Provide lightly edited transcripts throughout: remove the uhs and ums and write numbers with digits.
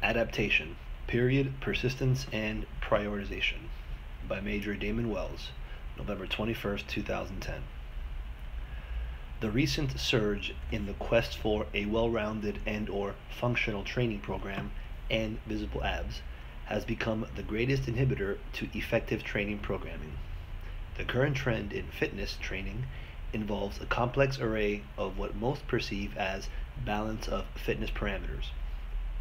Adaptation, Period, Persistence, and Prioritization by Major Damon Wells, November 21st, 2010. The recent surge in the quest for a well-rounded and/or functional training program and visible abs has become the greatest inhibitor to effective training programming. The current trend in fitness training involves a complex array of what most perceive as balance of fitness parameters: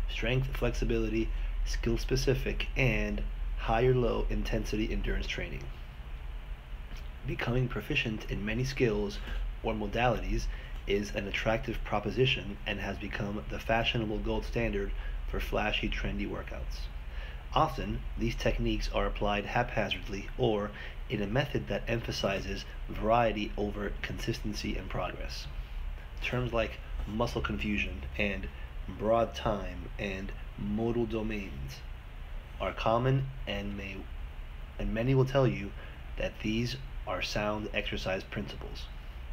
strength, flexibility, skill-specific, and high-or-low intensity endurance training. Becoming proficient in many skills or modalities is an attractive proposition and has become the fashionable gold standard for flashy, trendy workouts. Often, these techniques are applied haphazardly or in a method that emphasizes variety over consistency and progress. Terms like muscle confusion and broad time and modal domains are common, and many will tell you that these are sound exercise principles.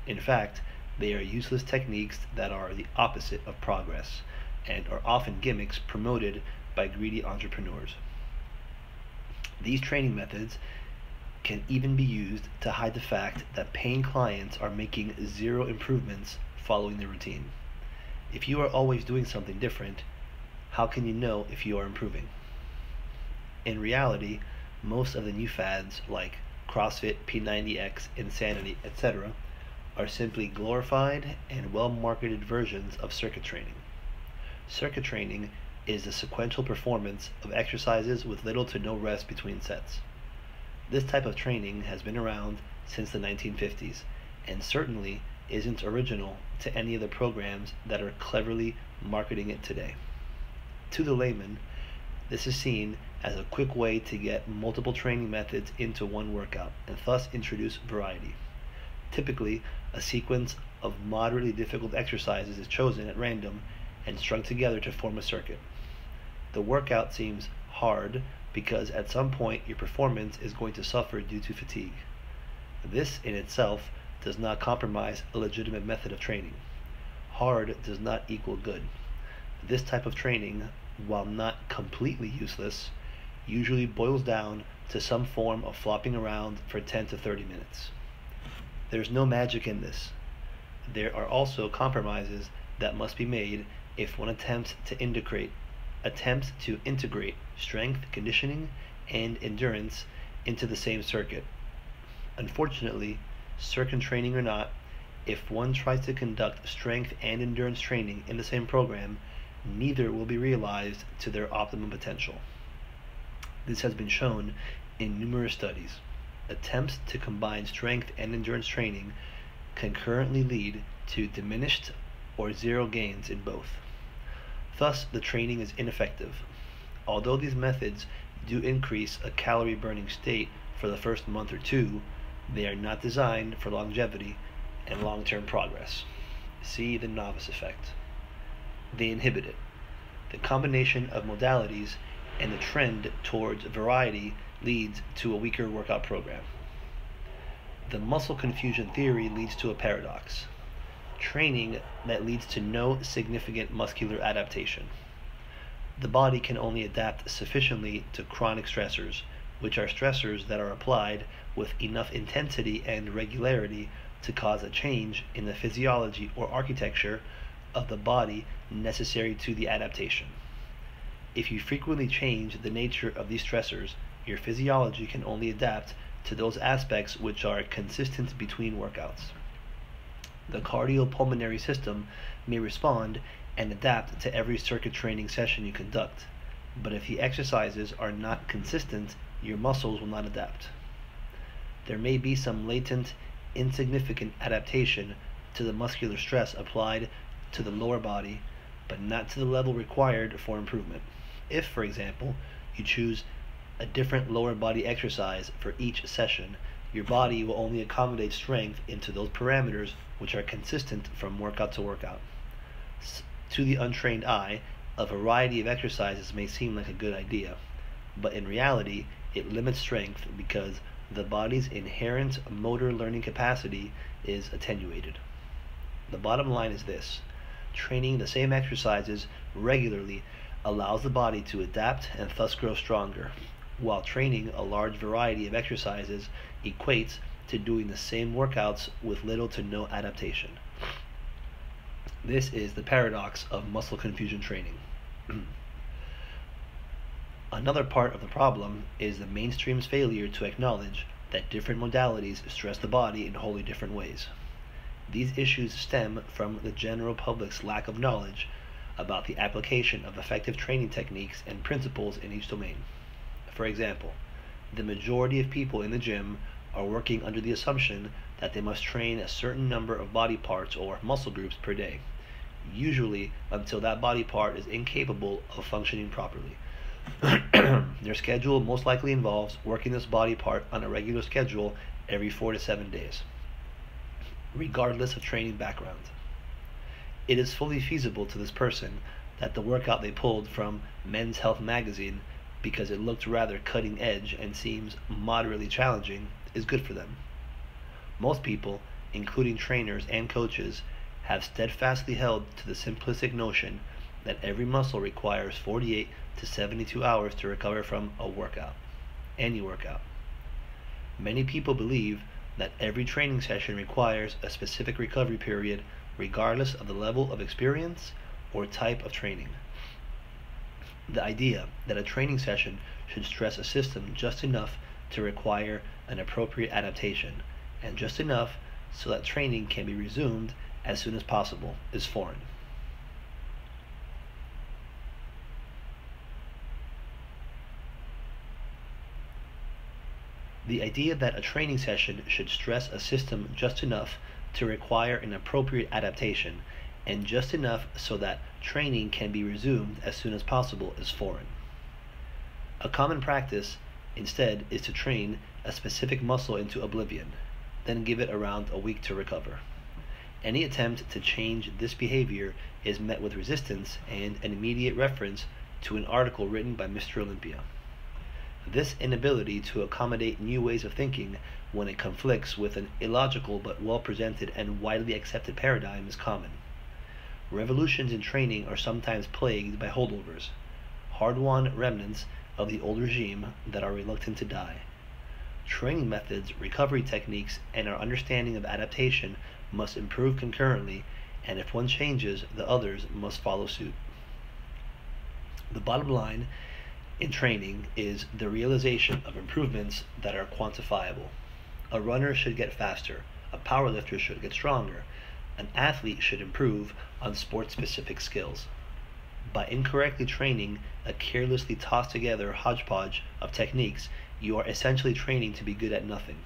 In fact, they are useless techniques that are the opposite of progress and are often gimmicks promoted by greedy entrepreneurs. These training methods can even be used to hide the fact that paying clients are making zero improvements following the routine. If you are always doing something different, how can you know if you are improving? In reality, most of the new fads like CrossFit, P90X, Insanity, etc. are simply glorified and well-marketed versions of circuit training. Circuit training is the sequential performance of exercises with little to no rest between sets. This type of training has been around since the 1950s and certainly isn't original to any of the programs that are cleverly marketing it today. To the layman, this is seen as a quick way to get multiple training methods into one workout and thus introduce variety. Typically, a sequence of moderately difficult exercises is chosen at random and strung together to form a circuit. The workout seems hard because at some point your performance is going to suffer due to fatigue. This in itself does not compromise a legitimate method of training. Hard does not equal good. This type of training, while not completely useless, usually boils down to some form of flopping around for 10 to 30 minutes. There's no magic in this. There are also compromises that must be made if one attempts to integrate strength, conditioning, and endurance into the same circuit. Unfortunately, circuit training or not, if one tries to conduct strength and endurance training in the same program, neither will be realized to their optimum potential. This has been shown in numerous studies. Attempts to combine strength and endurance training can currently lead to diminished or zero gains in both. Thus, the training is ineffective. Although these methods do increase a calorie burning state for the first month or two, they are not designed for longevity and long-term progress. See the novice effect. They inhibit it. The combination of modalities and the trend towards variety leads to a weaker workout program. The muscle confusion theory leads to a paradox: training that leads to no significant muscular adaptation. The body can only adapt sufficiently to chronic stressors, which are stressors that are applied with enough intensity and regularity to cause a change in the physiology or architecture of the body necessary to the adaptation. If you frequently change the nature of these stressors, your physiology can only adapt to those aspects which are consistent between workouts. The cardiopulmonary system may respond and adapt to every circuit training session you conduct, but if the exercises are not consistent, your muscles will not adapt. There may be some latent, insignificant adaptation to the muscular stress applied to the lower body, but not to the level required for improvement. If, for example, you choose a different lower body exercise for each session, your body will only accommodate strength into those parameters which are consistent from workout to workout. To the untrained eye, a variety of exercises may seem like a good idea, but in reality, it limits strength because the body's inherent motor learning capacity is attenuated. The bottom line is this: training the same exercises regularly allows the body to adapt and thus grow stronger, while training a large variety of exercises equates to doing the same workouts with little to no adaptation. This is the paradox of muscle confusion training. Another part of the problem is the mainstream's failure to acknowledge that different modalities stress the body in wholly different ways. These issues stem from the general public's lack of knowledge about the application of effective training techniques and principles in each domain. For example, the majority of people in the gym are working under the assumption that they must train a certain number of body parts or muscle groups per day, usually until that body part is incapable of functioning properly. Their schedule most likely involves working this body part on a regular schedule every 4 to 7 days, regardless of training background. It is fully feasible to this person that the workout they pulled from Men's Health magazine because it looked rather cutting edge and seems moderately challenging is good for them. Most people, including trainers and coaches, have steadfastly held to the simplistic notion that every muscle requires 48 to 72 hours to recover from a workout, any workout. Many people believe that every training session requires a specific recovery period regardless of the level of experience or type of training. The idea that a training session should stress a system just enough to require an appropriate adaptation, and just enough so that training can be resumed as soon as possible, is foreign. The idea that a training session should stress a system just enough to require an appropriate adaptation, and just enough so that training can be resumed as soon as possible, is foreign. A common practice, instead, is to train a specific muscle into oblivion, then give it around a week to recover. Any attempt to change this behavior is met with resistance and an immediate reference to an article written by Mr. Olympia. This inability to accommodate new ways of thinking when it conflicts with an illogical but well-presented and widely accepted paradigm is common. Revolutions in training are sometimes plagued by holdovers, hard-won remnants of the old regime that are reluctant to die. Training methods, recovery techniques, and our understanding of adaptation must improve concurrently, and if one changes, the others must follow suit. The bottom line in training is the realization of improvements that are quantifiable. A runner should get faster, a powerlifter should get stronger, an athlete should improve on sport-specific skills. By incorrectly training a carelessly tossed together hodgepodge of techniques, you are essentially training to be good at nothing.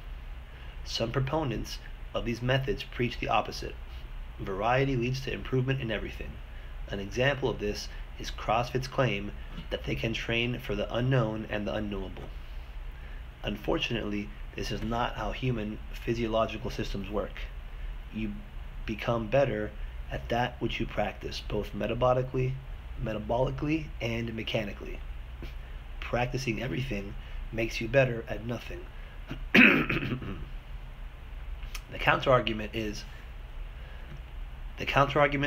Some proponents of these methods preach the opposite. Variety leads to improvement in everything. An example of this is CrossFit's claim that they can train for the unknown and the unknowable. Unfortunately, this is not how human physiological systems work. You become better at that which you practice, both metabolically and mechanically. Practicing everything makes you better at nothing. The counterargument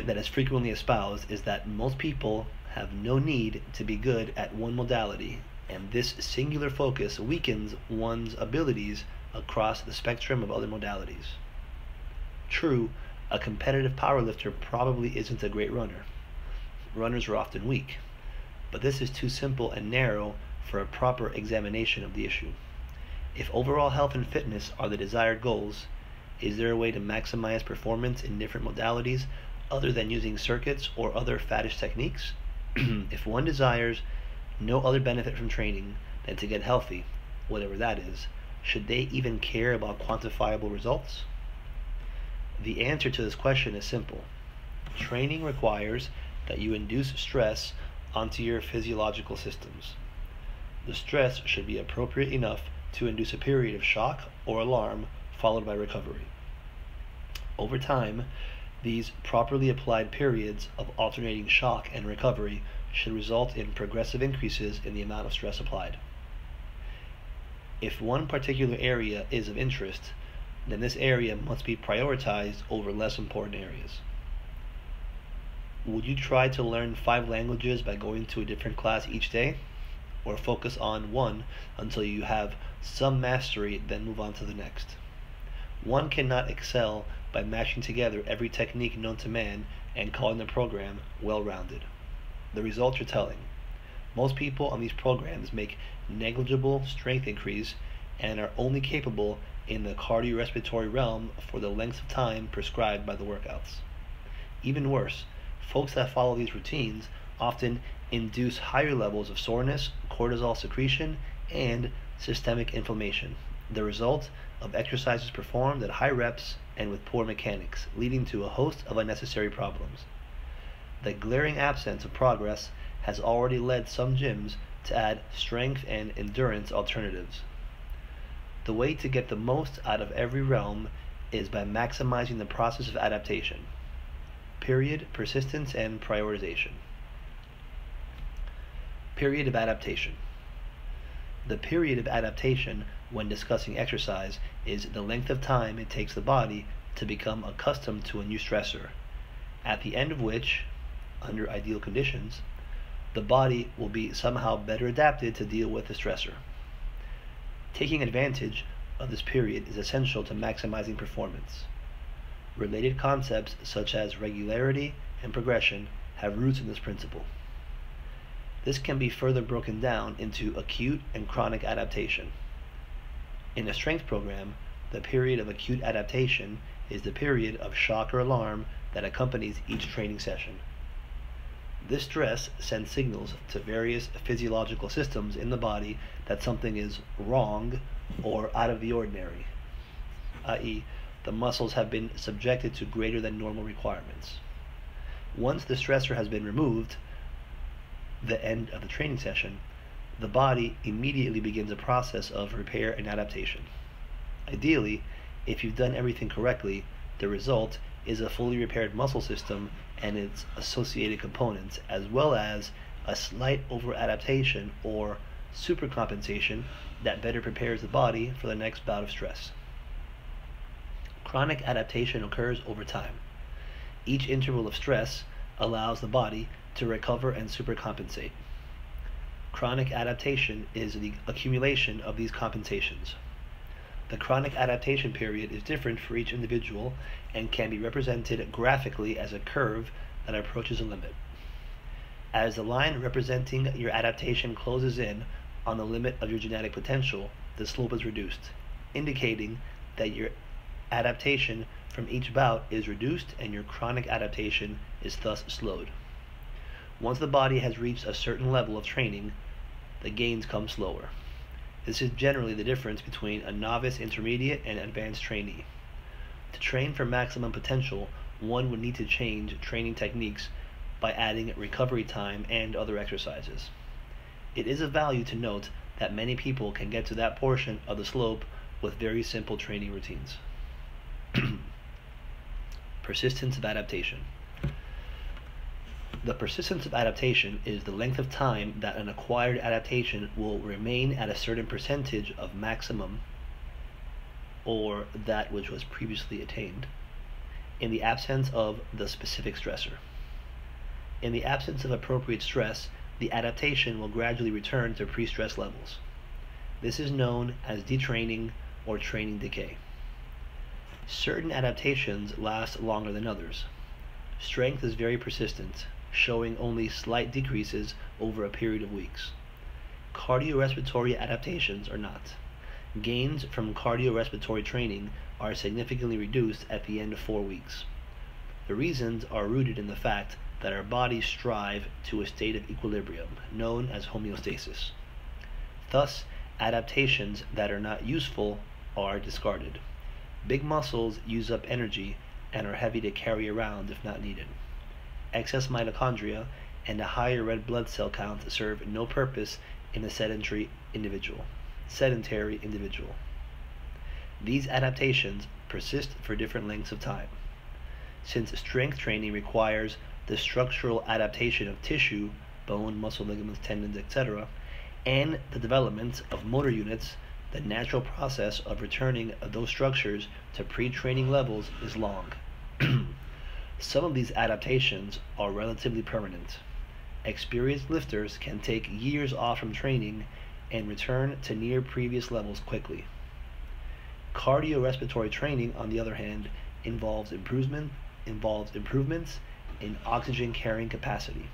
that is frequently espoused is that most people have no need to be good at one modality, and this singular focus weakens one's abilities across the spectrum of other modalities. True, a competitive powerlifter probably isn't a great runner. Runners are often weak, but this is too simple and narrow for a proper examination of the issue. If overall health and fitness are the desired goals, is there a way to maximize performance in different modalities other than using circuits or other faddish techniques? If one desires no other benefit from training than to get healthy, whatever that is, should they even care about quantifiable results? The answer to this question is simple. Training requires that you induce stress onto your physiological systems. The stress should be appropriate enough to induce a period of shock or alarm followed by recovery. Over time, these properly applied periods of alternating shock and recovery should result in progressive increases in the amount of stress applied. If one particular area is of interest, then this area must be prioritized over less important areas. Would you try to learn 5 languages by going to a different class each day? Or focus on one until you have some mastery, then move on to the next? One cannot excel by matching together every technique known to man and calling the program well-rounded. The results are telling. Most people on these programs make negligible strength increase and are only capable in the cardiorespiratory realm for the length of time prescribed by the workouts. Even worse, folks that follow these routines often induce higher levels of soreness, cortisol secretion, and systemic inflammation, the result of exercises performed at high reps and with poor mechanics, leading to a host of unnecessary problems. The glaring absence of progress has already led some gyms to add strength and endurance alternatives. The way to get the most out of every realm is by maximizing the process of adaptation. Period, persistence, and prioritization. Period of adaptation. The period of adaptation when discussing exercise is the length of time it takes the body to become accustomed to a new stressor, at the end of which, under ideal conditions, the body will be somehow better adapted to deal with the stressor. Taking advantage of this period is essential to maximizing performance. Related concepts such as regularity and progression have roots in this principle. This can be further broken down into acute and chronic adaptation. In a strength program, the period of acute adaptation is the period of shock or alarm that accompanies each training session. This stress sends signals to various physiological systems in the body that something is wrong or out of the ordinary, i.e., the muscles have been subjected to greater than normal requirements. Once the stressor has been removed, the end of the training session, the body immediately begins a process of repair and adaptation. Ideally, if you've done everything correctly, the result is a fully repaired muscle system and its associated components, as well as a slight over-adaptation or supercompensation that better prepares the body for the next bout of stress. Chronic adaptation occurs over time. Each interval of stress allows the body to recover and supercompensate. Chronic adaptation is the accumulation of these compensations. The chronic adaptation period is different for each individual and can be represented graphically as a curve that approaches a limit. As the line representing your adaptation closes in on the limit of your genetic potential, the slope is reduced, indicating that your adaptation from each bout is reduced and your chronic adaptation is thus slowed. Once the body has reached a certain level of training, the gains come slower. This is generally the difference between a novice, intermediate, and advanced trainee. To train for maximum potential, one would need to change training techniques by adding recovery time and other exercises. It is of value to note that many people can get to that portion of the slope with very simple training routines. Persistence of adaptation. The persistence of adaptation is the length of time that an acquired adaptation will remain at a certain percentage of maximum or that which was previously attained in the absence of the specific stressor. In the absence of appropriate stress, the adaptation will gradually return to pre-stress levels. This is known as detraining or training decay. Certain adaptations last longer than others. Strength is very persistent, showing only slight decreases over a period of weeks. Cardiorespiratory adaptations are not. Gains from cardiorespiratory training are significantly reduced at the end of 4 weeks. The reasons are rooted in the fact that our bodies strive to a state of equilibrium, known as homeostasis. Thus, adaptations that are not useful are discarded. Big muscles use up energy and are heavy to carry around if not needed. Excess mitochondria and a higher red blood cell count serve no purpose in a sedentary individual. These adaptations persist for different lengths of time. Since strength training requires the structural adaptation of tissue, bone, muscle, ligaments, tendons, etc., and the development of motor units, the natural process of returning those structures to pre-training levels is long. Some of these adaptations are relatively permanent. Experienced lifters can take years off from training and return to near previous levels quickly. Cardiorespiratory training, on the other hand, involves improvements in oxygen carrying capacity.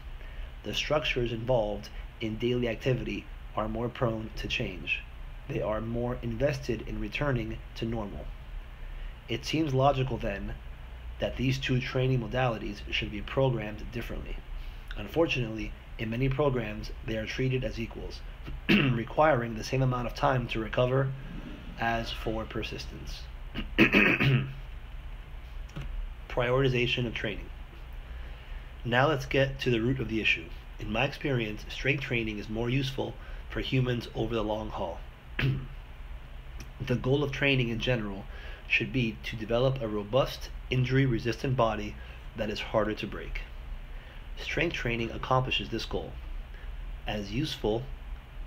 The structures involved in daily activity are more prone to change. They are more invested in returning to normal. It seems logical then that these two training modalities should be programmed differently. Unfortunately, in many programs, they are treated as equals, requiring the same amount of time to recover as for persistence. Prioritization of training. Now let's get to the root of the issue. In my experience, strength training is more useful for humans over the long haul. The goal of training in general should be to develop a robust, injury-resistant body that is harder to break. Strength training accomplishes this goal. As useful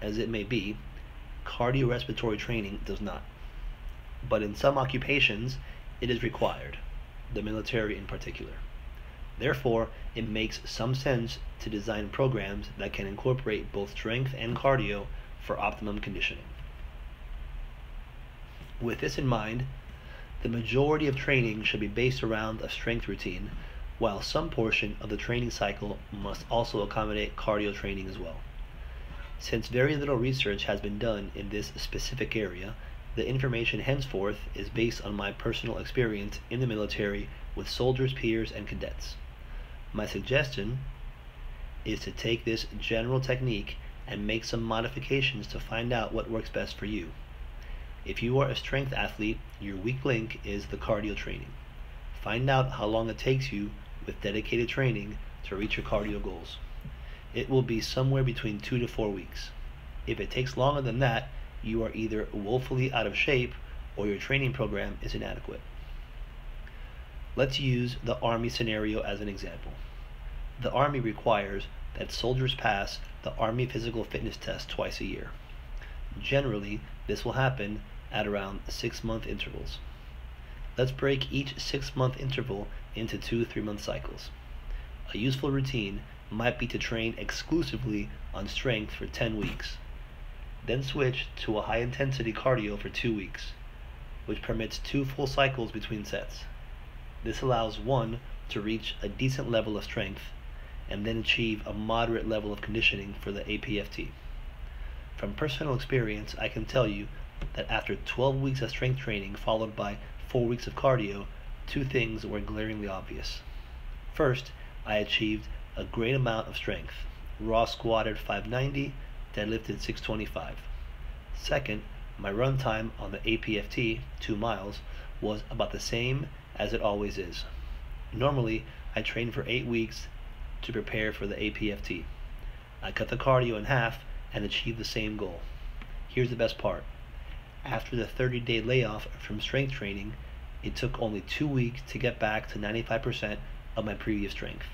as it may be, cardiorespiratory training does not. But in some occupations, it is required, the military in particular. Therefore, it makes some sense to design programs that can incorporate both strength and cardio for optimum conditioning. With this in mind, the majority of training should be based around a strength routine, while some portion of the training cycle must also accommodate cardio training as well. Since very little research has been done in this specific area, the information henceforth is based on my personal experience in the military with soldiers, peers, and cadets. My suggestion is to take this general technique and make some modifications to find out what works best for you. If you are a strength athlete, your weak link is the cardio training. Find out how long it takes you with dedicated training to reach your cardio goals. It will be somewhere between 2 to 4 weeks. If it takes longer than that, you are either woefully out of shape or your training program is inadequate. Let's use the Army scenario as an example. The Army requires that soldiers pass the Army physical fitness test twice a year. Generally, this will happen at around 6-month intervals. Let's break each 6-month interval into 2 3-month cycles. A useful routine might be to train exclusively on strength for 10 weeks, then switch to a high-intensity cardio for 2 weeks, which permits 2 full cycles between sets. This allows one to reach a decent level of strength and then achieve a moderate level of conditioning for the APFT. From personal experience, I can tell you that after 12 weeks of strength training followed by 4 weeks of cardio, 2 things were glaringly obvious. First, I achieved a great amount of strength. Raw squatted 590, deadlifted 625. Second, my run time on the APFT, 2 miles, was about the same as it always is. Normally, I train for 8 weeks to prepare for the APFT. I cut the cardio in half and achieved the same goal. Here's the best part. After the 30-day layoff from strength training, it took only 2 weeks to get back to 95% of my previous strength.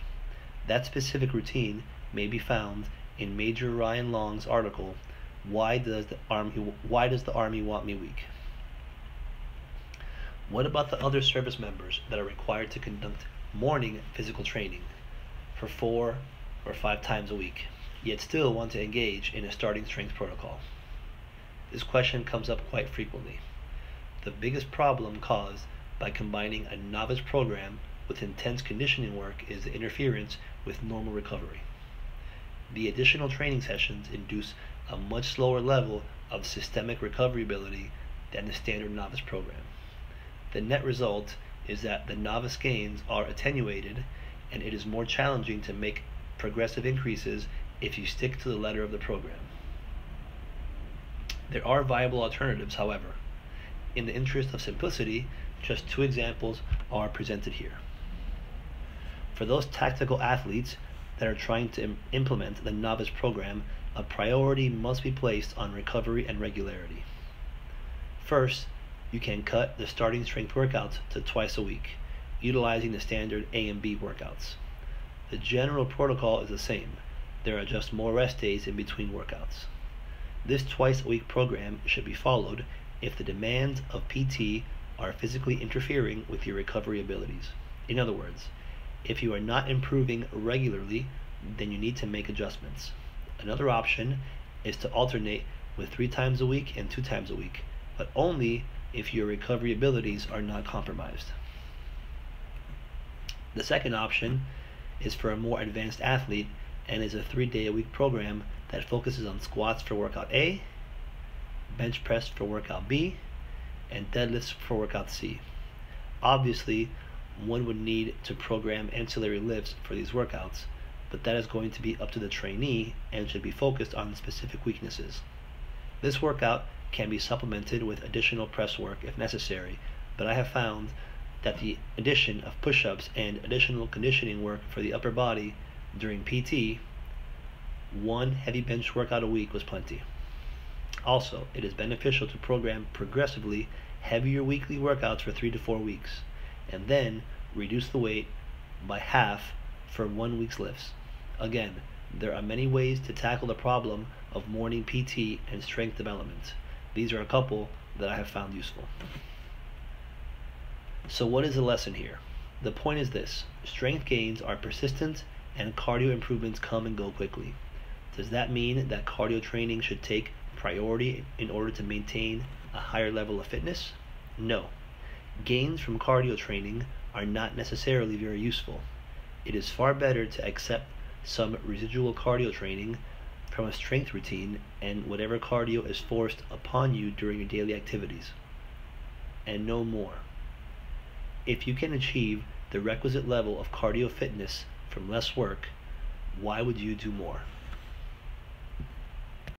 That specific routine may be found in Major Ryan Long's article, Why Does the Army Want Me Weak? What about the other service members that are required to conduct morning physical training for 4 or 5 times a week, yet still want to engage in a starting strength protocol? This question comes up quite frequently. The biggest problem caused by combining a novice program with intense conditioning work is the interference with normal recovery. The additional training sessions induce a much slower level of systemic recovery ability than the standard novice program. The net result is that the novice gains are attenuated, and it is more challenging to make progressive increases if you stick to the letter of the program. There are viable alternatives, however. In the interest of simplicity, just 2 examples are presented here. For those tactical athletes that are trying to implement the novice program, a priority must be placed on recovery and regularity. First, you can cut the starting strength workouts to twice a week, utilizing the standard A and B workouts. The general protocol is the same. There are just more rest days in between workouts. This twice-a-week program should be followed if the demands of PT are physically interfering with your recovery abilities. In other words, If you are not improving regularly, then you need to make adjustments. Another option is to alternate with 3 times a week and 2 times a week, but only if your recovery abilities are not compromised. The second option is for a more advanced athlete and is a 3-day-a-week program that focuses on squats for workout A, bench press for workout B, and deadlifts for workout C. Obviously, one would need to program ancillary lifts for these workouts, but that is going to be up to the trainee and should be focused on specific weaknesses. This workout can be supplemented with additional press work if necessary, but I have found that the addition of push-ups and additional conditioning work for the upper body during PT, 1 heavy bench workout a week was plenty. Also, it is beneficial to program progressively heavier weekly workouts for 3 to 4 weeks, and then reduce the weight by half for 1 week's lifts. Again, there are many ways to tackle the problem of morning PT and strength development. These are a couple that I have found useful. So what is the lesson here? The point is this: strength gains are persistent and cardio improvements come and go quickly. Does that mean that cardio training should take priority in order to maintain a higher level of fitness? No. Gains from cardio training are not necessarily very useful. It is far better to accept some residual cardio training from a strength routine and whatever cardio is forced upon you during your daily activities, and no more. If you can achieve the requisite level of cardio fitness from less work, why would you do more?